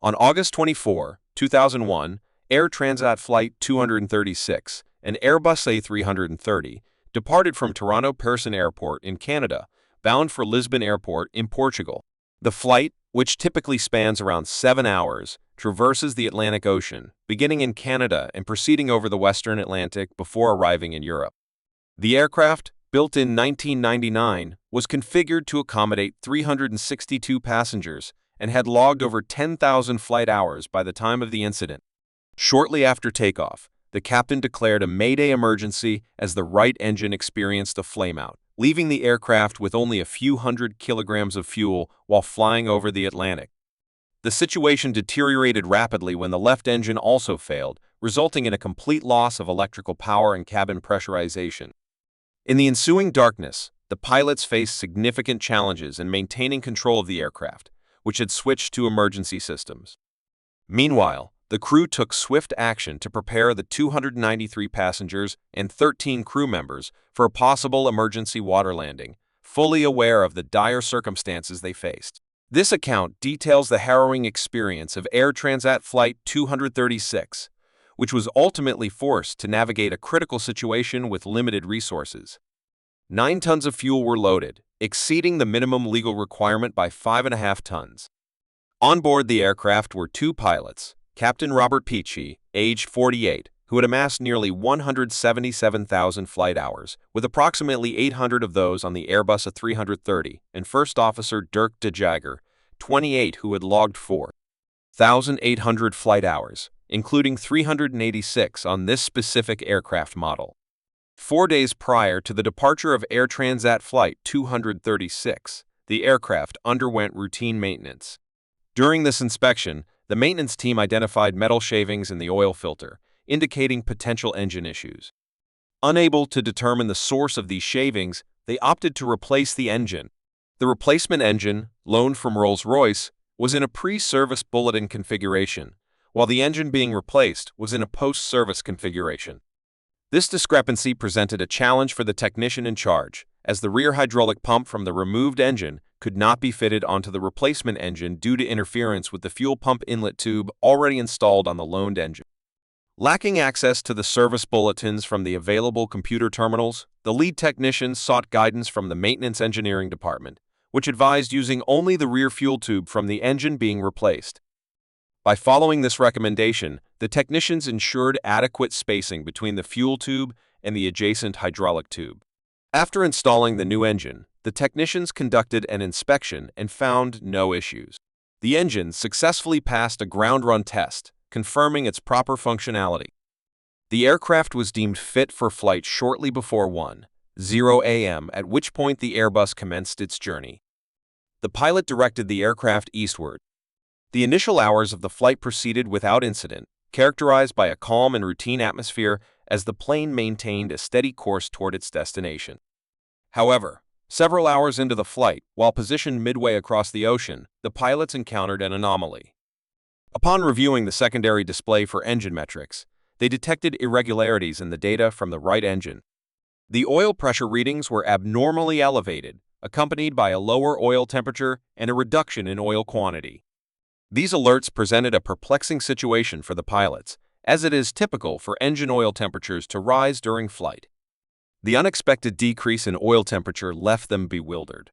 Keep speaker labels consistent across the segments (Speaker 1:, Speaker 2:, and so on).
Speaker 1: On August 24, 2001, Air Transat Flight 236, an Airbus A330, departed from Toronto Pearson Airport in Canada, bound for Lisbon Airport in Portugal. The flight, which typically spans around 7 hours, traverses the Atlantic Ocean, beginning in Canada and proceeding over the western Atlantic before arriving in Europe. The aircraft, built in 1999, was configured to accommodate 362 passengers and had logged over 10,000 flight hours by the time of the incident. Shortly after takeoff, the captain declared a Mayday emergency as the right engine experienced a flameout, leaving the aircraft with only a few hundred kilograms of fuel while flying over the Atlantic. The situation deteriorated rapidly when the left engine also failed, resulting in a complete loss of electrical power and cabin pressurization. In the ensuing darkness, the pilots faced significant challenges in maintaining control of the aircraft, which had switched to emergency systems. Meanwhile, the crew took swift action to prepare the 293 passengers and 13 crew members for a possible emergency water landing, fully aware of the dire circumstances they faced. This account details the harrowing experience of Air Transat Flight 236, which was ultimately forced to navigate a critical situation with limited resources. 9 tons of fuel were loaded, exceeding the minimum legal requirement by 5.5 tons. On board the aircraft were 2 pilots, Captain Robert Peachy, aged 48, who had amassed nearly 177,000 flight hours, with approximately 800 of those on the Airbus A330, and First Officer Dirk de Jager, 28, who had logged 4,800 flight hours, including 386 on this specific aircraft model. 4 days prior to the departure of Air Transat Flight 236, the aircraft underwent routine maintenance. During this inspection, the maintenance team identified metal shavings in the oil filter, indicating potential engine issues. Unable to determine the source of these shavings, they opted to replace the engine. The replacement engine, loaned from Rolls-Royce, was in a pre-service bulletin configuration, while the engine being replaced was in a post-service configuration. This discrepancy presented a challenge for the technician in charge, as the rear hydraulic pump from the removed engine could not be fitted onto the replacement engine due to interference with the fuel pump inlet tube already installed on the loaned engine. Lacking access to the service bulletins from the available computer terminals, the lead technician sought guidance from the maintenance engineering department, which advised using only the rear fuel tube from the engine being replaced. By following this recommendation, the technicians ensured adequate spacing between the fuel tube and the adjacent hydraulic tube. After installing the new engine, the technicians conducted an inspection and found no issues. The engine successfully passed a ground run test, confirming its proper functionality. The aircraft was deemed fit for flight shortly before 1:00 a.m., at which point the Airbus commenced its journey. The pilot directed the aircraft eastward. The initial hours of the flight proceeded without incident, characterized by a calm and routine atmosphere as the plane maintained a steady course toward its destination. However, several hours into the flight, while positioned midway across the ocean, the pilots encountered an anomaly. Upon reviewing the secondary display for engine metrics, they detected irregularities in the data from the right engine. The oil pressure readings were abnormally elevated, accompanied by a lower oil temperature and a reduction in oil quantity. These alerts presented a perplexing situation for the pilots, as it is typical for engine oil temperatures to rise during flight. The unexpected decrease in oil temperature left them bewildered.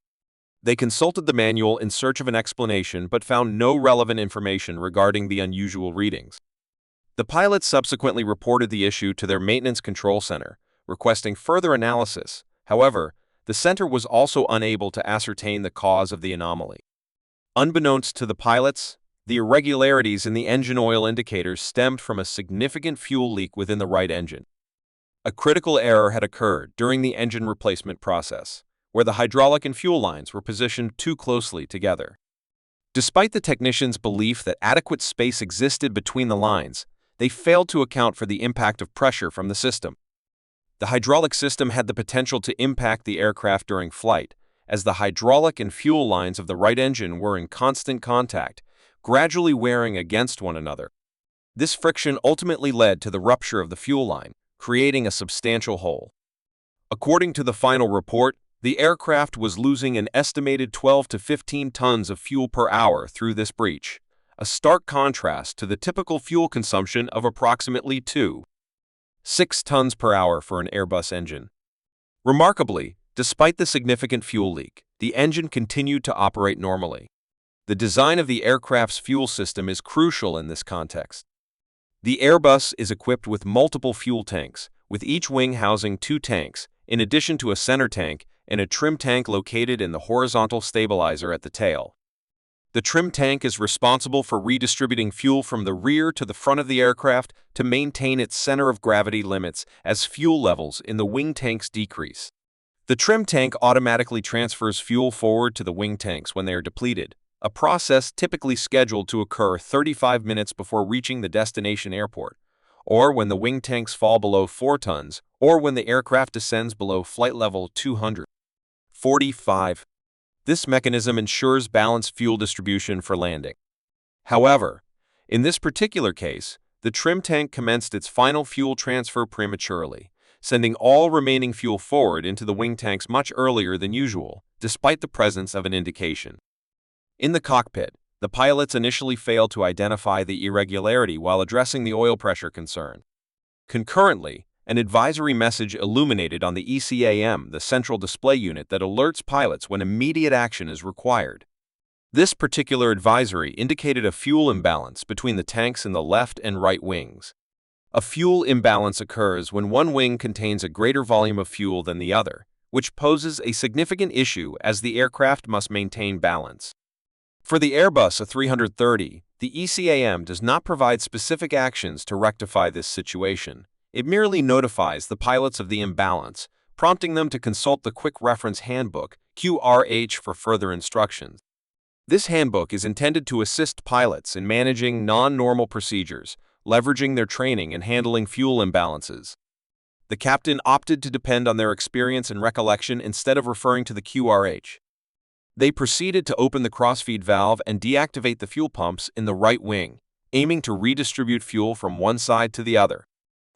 Speaker 1: They consulted the manual in search of an explanation but found no relevant information regarding the unusual readings. The pilots subsequently reported the issue to their maintenance control center, requesting further analysis. However, the center was also unable to ascertain the cause of the anomaly. Unbeknownst to the pilots, the irregularities in the engine oil indicators stemmed from a significant fuel leak within the right engine. A critical error had occurred during the engine replacement process, where the hydraulic and fuel lines were positioned too closely together. Despite the technicians' belief that adequate space existed between the lines, they failed to account for the impact of pressure from the system. The hydraulic system had the potential to impact the aircraft during flight, as the hydraulic and fuel lines of the right engine were in constant contact, gradually wearing against one another. This friction ultimately led to the rupture of the fuel line, creating a substantial hole. According to the final report, the aircraft was losing an estimated 12 to 15 tons of fuel per hour through this breach, a stark contrast to the typical fuel consumption of approximately 2.6 tons per hour for an Airbus engine. Remarkably, despite the significant fuel leak, the engine continued to operate normally. The design of the aircraft's fuel system is crucial in this context. The Airbus is equipped with multiple fuel tanks, with each wing housing 2 tanks, in addition to a center tank and a trim tank located in the horizontal stabilizer at the tail. The trim tank is responsible for redistributing fuel from the rear to the front of the aircraft to maintain its center of gravity limits as fuel levels in the wing tanks decrease. The trim tank automatically transfers fuel forward to the wing tanks when they are depleted, a process typically scheduled to occur 35 minutes before reaching the destination airport, or when the wing tanks fall below 4 tons, or when the aircraft descends below flight level 245. This mechanism ensures balanced fuel distribution for landing. However, in this particular case, the trim tank commenced its final fuel transfer prematurely, sending all remaining fuel forward into the wing tanks much earlier than usual, despite the presence of an indication. In the cockpit, the pilots initially failed to identify the irregularity while addressing the oil pressure concern. Concurrently, an advisory message illuminated on the ECAM, the central display unit that alerts pilots when immediate action is required. This particular advisory indicated a fuel imbalance between the tanks in the left and right wings. A fuel imbalance occurs when one wing contains a greater volume of fuel than the other, which poses a significant issue as the aircraft must maintain balance. For the Airbus A330, the ECAM does not provide specific actions to rectify this situation. It merely notifies the pilots of the imbalance, prompting them to consult the Quick Reference Handbook (QRH) for further instructions. This handbook is intended to assist pilots in managing non-normal procedures, leveraging their training and handling fuel imbalances. The captain opted to depend on their experience and recollection instead of referring to the QRH. They proceeded to open the crossfeed valve and deactivate the fuel pumps in the right wing, aiming to redistribute fuel from one side to the other.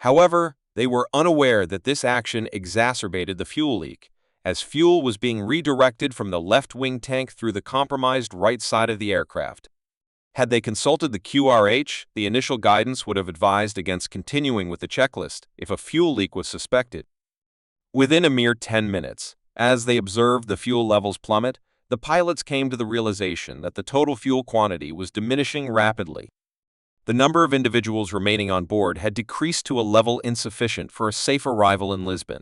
Speaker 1: However, they were unaware that this action exacerbated the fuel leak, as fuel was being redirected from the left wing tank through the compromised right side of the aircraft. Had they consulted the QRH, the initial guidance would have advised against continuing with the checklist if a fuel leak was suspected. Within a mere 10 minutes, as they observed the fuel levels plummet, the pilots came to the realization that the total fuel quantity was diminishing rapidly. The number of individuals remaining on board had decreased to a level insufficient for a safe arrival in Lisbon.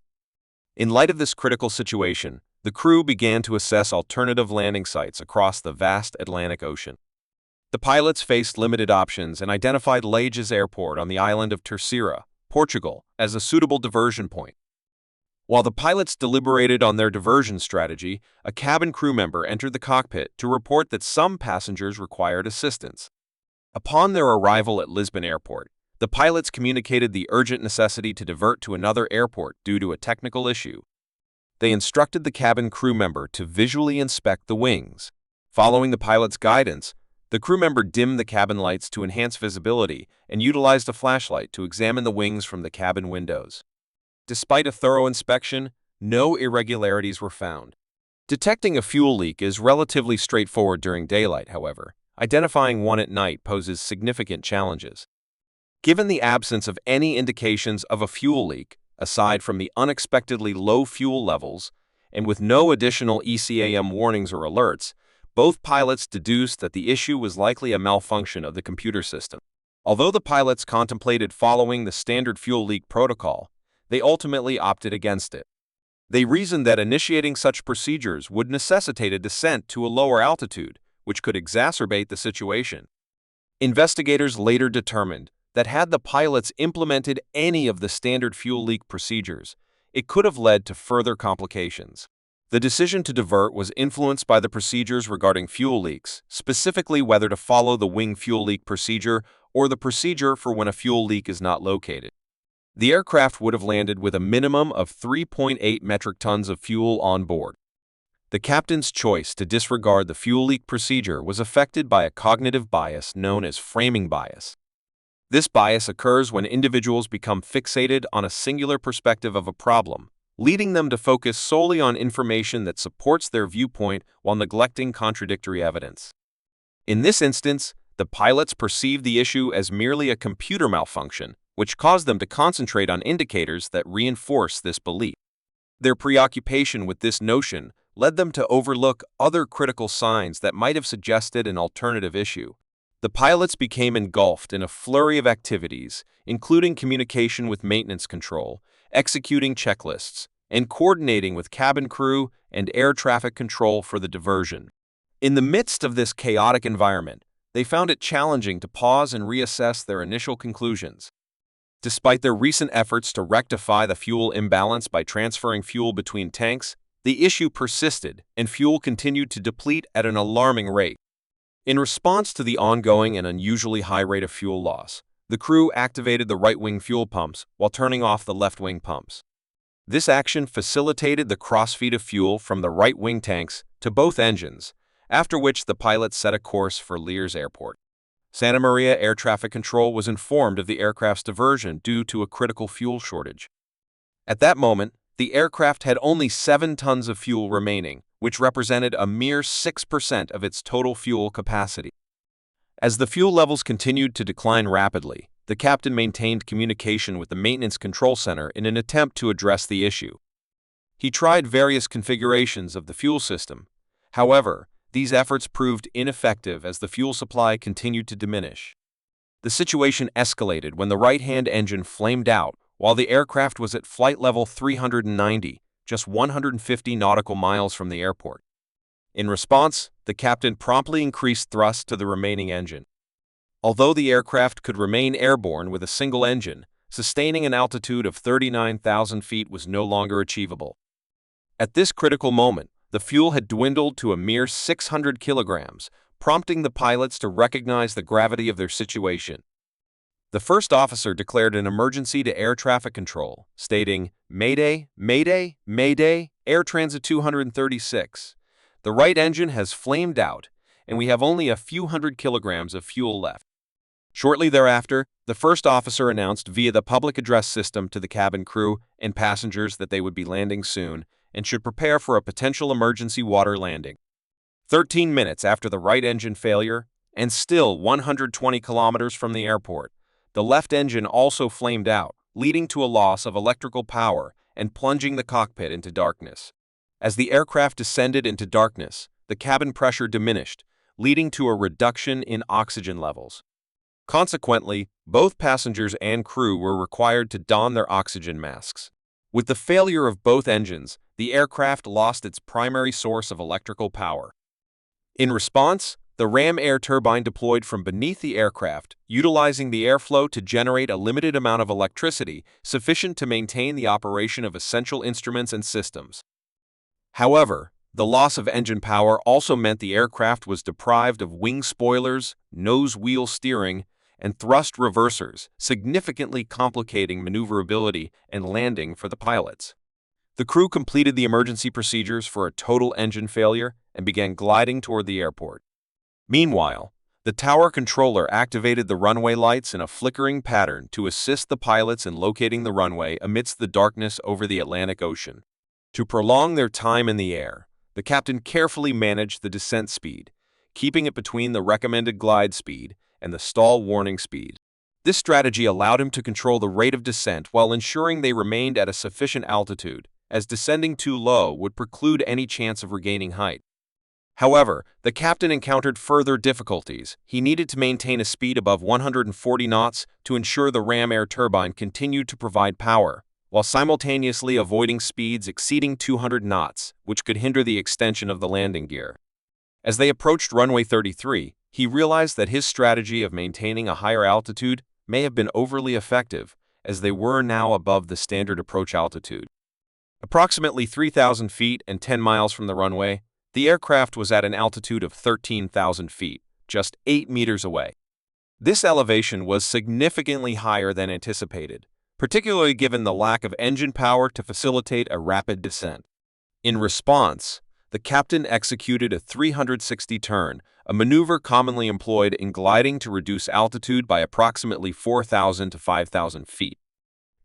Speaker 1: In light of this critical situation, the crew began to assess alternative landing sites across the vast Atlantic Ocean. The pilots faced limited options and identified Lajes Airport on the island of Terceira, Portugal, as a suitable diversion point. While the pilots deliberated on their diversion strategy, a cabin crew member entered the cockpit to report that some passengers required assistance. Upon their arrival at Lisbon Airport, the pilots communicated the urgent necessity to divert to another airport due to a technical issue. They instructed the cabin crew member to visually inspect the wings. Following the pilot's guidance, the crew member dimmed the cabin lights to enhance visibility and utilized a flashlight to examine the wings from the cabin windows. Despite a thorough inspection, no irregularities were found. Detecting a fuel leak is relatively straightforward during daylight, however. Identifying one at night poses significant challenges. Given the absence of any indications of a fuel leak, aside from the unexpectedly low fuel levels, and with no additional ECAM warnings or alerts, both pilots deduced that the issue was likely a malfunction of the computer system. Although the pilots contemplated following the standard fuel leak protocol, they ultimately opted against it. They reasoned that initiating such procedures would necessitate a descent to a lower altitude, which could exacerbate the situation. Investigators later determined that had the pilots implemented any of the standard fuel leak procedures, it could have led to further complications. The decision to divert was influenced by the procedures regarding fuel leaks, specifically whether to follow the wing fuel leak procedure or the procedure for when a fuel leak is not located. The aircraft would have landed with a minimum of 3.8 metric tons of fuel on board. The captain's choice to disregard the fuel leak procedure was affected by a cognitive bias known as framing bias. This bias occurs when individuals become fixated on a singular perspective of a problem, leading them to focus solely on information that supports their viewpoint while neglecting contradictory evidence. In this instance, the pilots perceived the issue as merely a computer malfunction, which caused them to concentrate on indicators that reinforce this belief. Their preoccupation with this notion led them to overlook other critical signs that might have suggested an alternative issue. The pilots became engulfed in a flurry of activities, including communication with maintenance control, executing checklists, and coordinating with cabin crew and air traffic control for the diversion. In the midst of this chaotic environment, they found it challenging to pause and reassess their initial conclusions. Despite their recent efforts to rectify the fuel imbalance by transferring fuel between tanks, the issue persisted and fuel continued to deplete at an alarming rate. In response to the ongoing and unusually high rate of fuel loss, the crew activated the right-wing fuel pumps while turning off the left-wing pumps. This action facilitated the crossfeed of fuel from the right-wing tanks to both engines, after which the pilots set a course for Lear's Airport. Santa Maria Air Traffic Control was informed of the aircraft's diversion due to a critical fuel shortage. At that moment, the aircraft had only 7 tons of fuel remaining, which represented a mere 6% of its total fuel capacity. As the fuel levels continued to decline rapidly, the captain maintained communication with the maintenance control center in an attempt to address the issue. He tried various configurations of the fuel system. However, these efforts proved ineffective as the fuel supply continued to diminish. The situation escalated when the right-hand engine flamed out while the aircraft was at flight level 390, just 150 nautical miles from the airport. In response, the captain promptly increased thrust to the remaining engine. Although the aircraft could remain airborne with a single engine, sustaining an altitude of 39,000 feet was no longer achievable. At this critical moment, the fuel had dwindled to a mere 600 kilograms, prompting the pilots to recognize the gravity of their situation. The first officer declared an emergency to air traffic control, stating, "Mayday, Mayday, Mayday, Air Transit 236. The right engine has flamed out, and we have only a few hundred kilograms of fuel left." Shortly thereafter, the first officer announced via the public address system to the cabin crew and passengers that they would be landing soon and should prepare for a potential emergency water landing. 13 minutes after the right engine failure, and still 120 kilometers from the airport, the left engine also flamed out, leading to a loss of electrical power and plunging the cockpit into darkness. As the aircraft descended into darkness, the cabin pressure diminished, leading to a reduction in oxygen levels. Consequently, both passengers and crew were required to don their oxygen masks. With the failure of both engines, the aircraft lost its primary source of electrical power. In response, the ram air turbine deployed from beneath the aircraft, utilizing the airflow to generate a limited amount of electricity sufficient to maintain the operation of essential instruments and systems. However, the loss of engine power also meant the aircraft was deprived of wing spoilers, nose wheel steering, and thrust reversers, significantly complicating maneuverability and landing for the pilots. The crew completed the emergency procedures for a total engine failure and began gliding toward the airport. Meanwhile, the tower controller activated the runway lights in a flickering pattern to assist the pilots in locating the runway amidst the darkness over the Atlantic Ocean. To prolong their time in the air, the captain carefully managed the descent speed, keeping it between the recommended glide speed and the stall warning speed. This strategy allowed him to control the rate of descent while ensuring they remained at a sufficient altitude, as descending too low would preclude any chance of regaining height. However, the captain encountered further difficulties. He needed to maintain a speed above 140 knots to ensure the ram air turbine continued to provide power, while simultaneously avoiding speeds exceeding 200 knots, which could hinder the extension of the landing gear. As they approached runway 33, he realized that his strategy of maintaining a higher altitude may have been overly effective, as they were now above the standard approach altitude. Approximately 3,000 feet and 10 miles from the runway, the aircraft was at an altitude of 13,000 feet, just 8 meters away. This elevation was significantly higher than anticipated, particularly given the lack of engine power to facilitate a rapid descent. In response, the captain executed a 360 turn, a maneuver commonly employed in gliding to reduce altitude by approximately 4,000 to 5,000 feet.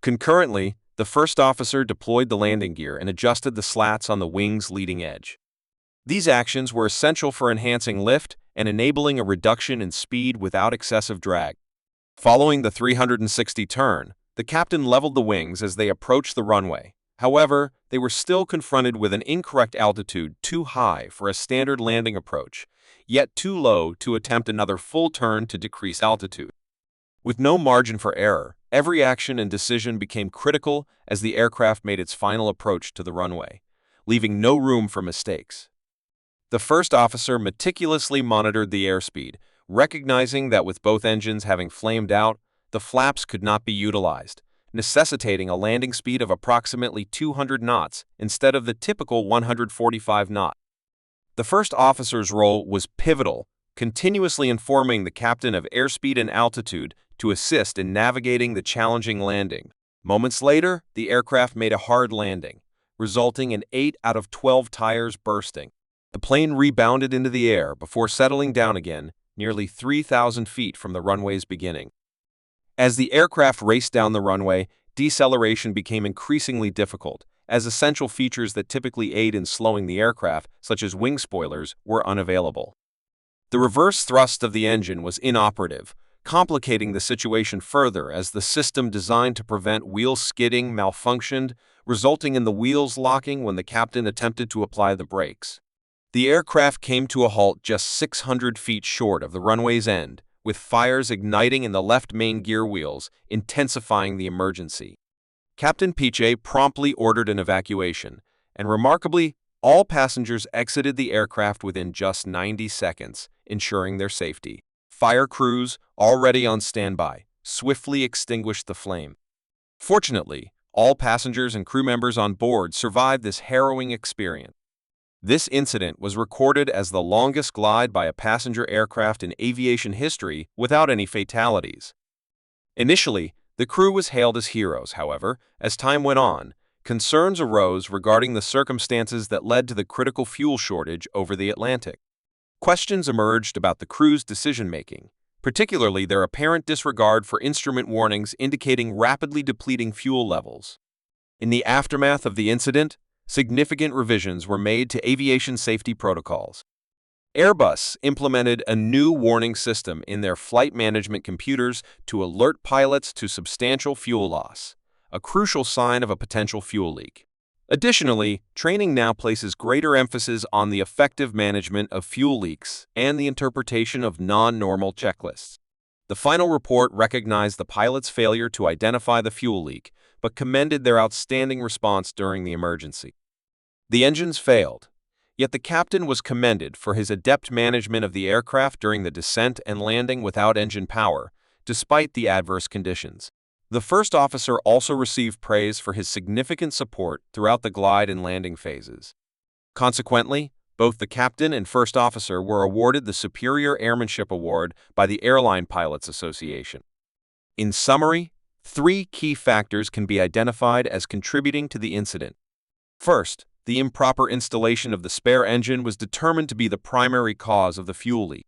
Speaker 1: Concurrently, the first officer deployed the landing gear and adjusted the slats on the wing's leading edge. These actions were essential for enhancing lift and enabling a reduction in speed without excessive drag. Following the 360 turn, the captain leveled the wings as they approached the runway. However, they were still confronted with an incorrect altitude too high for a standard landing approach, yet too low to attempt another full turn to decrease altitude. With no margin for error, every action and decision became critical as the aircraft made its final approach to the runway, leaving no room for mistakes. The first officer meticulously monitored the airspeed, recognizing that with both engines having flamed out, the flaps could not be utilized, necessitating a landing speed of approximately 200 knots instead of the typical 145 knot. The first officer's role was pivotal, continuously informing the captain of airspeed and altitude to assist in navigating the challenging landing. Moments later, the aircraft made a hard landing, resulting in 8 out of 12 tires bursting. The plane rebounded into the air before settling down again, nearly 3,000 feet from the runway's beginning. As the aircraft raced down the runway, deceleration became increasingly difficult, as essential features that typically aid in slowing the aircraft, such as wing spoilers, were unavailable. The reverse thrust of the engine was inoperative, complicating the situation further as the system designed to prevent wheel skidding malfunctioned, resulting in the wheels locking when the captain attempted to apply the brakes. The aircraft came to a halt just 600 feet short of the runway's end, with fires igniting in the left main gear wheels, intensifying the emergency. Captain Piche promptly ordered an evacuation, and remarkably, all passengers exited the aircraft within just 90 seconds, ensuring their safety. Fire crews, already on standby, swiftly extinguished the flame. Fortunately, all passengers and crew members on board survived this harrowing experience. This incident was recorded as the longest glide by a passenger aircraft in aviation history without any fatalities. Initially, the crew was hailed as heroes. However, as time went on, concerns arose regarding the circumstances that led to the critical fuel shortage over the Atlantic. Questions emerged about the crew's decision-making, particularly their apparent disregard for instrument warnings indicating rapidly depleting fuel levels. In the aftermath of the incident, significant revisions were made to aviation safety protocols. Airbus implemented a new warning system in their flight management computers to alert pilots to substantial fuel loss, a crucial sign of a potential fuel leak. Additionally, training now places greater emphasis on the effective management of fuel leaks and the interpretation of non-normal checklists. The final report recognized the pilot's failure to identify the fuel leak, but commended their outstanding response during the emergency. The engines failed, yet the captain was commended for his adept management of the aircraft during the descent and landing without engine power, despite the adverse conditions. The first officer also received praise for his significant support throughout the glide and landing phases. Consequently, both the captain and first officer were awarded the Superior Airmanship Award by the Airline Pilots Association. In summary, 3 key factors can be identified as contributing to the incident. First, the improper installation of the spare engine was determined to be the primary cause of the fuel leak.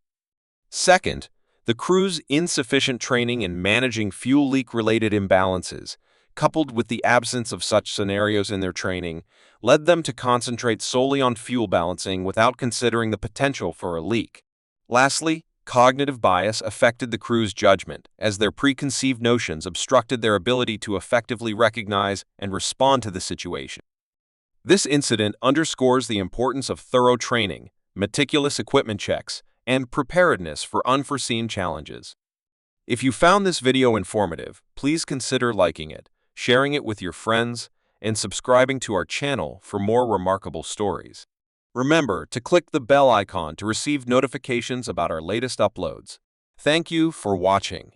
Speaker 1: Second, the crew's insufficient training in managing fuel leak-related imbalances, coupled with the absence of such scenarios in their training, led them to concentrate solely on fuel balancing without considering the potential for a leak. Lastly, cognitive bias affected the crew's judgment, as their preconceived notions obstructed their ability to effectively recognize and respond to the situation. This incident underscores the importance of thorough training, meticulous equipment checks, and preparedness for unforeseen challenges. If you found this video informative, please consider liking it, sharing it with your friends, and subscribing to our channel for more remarkable stories. Remember to click the bell icon to receive notifications about our latest uploads. Thank you for watching.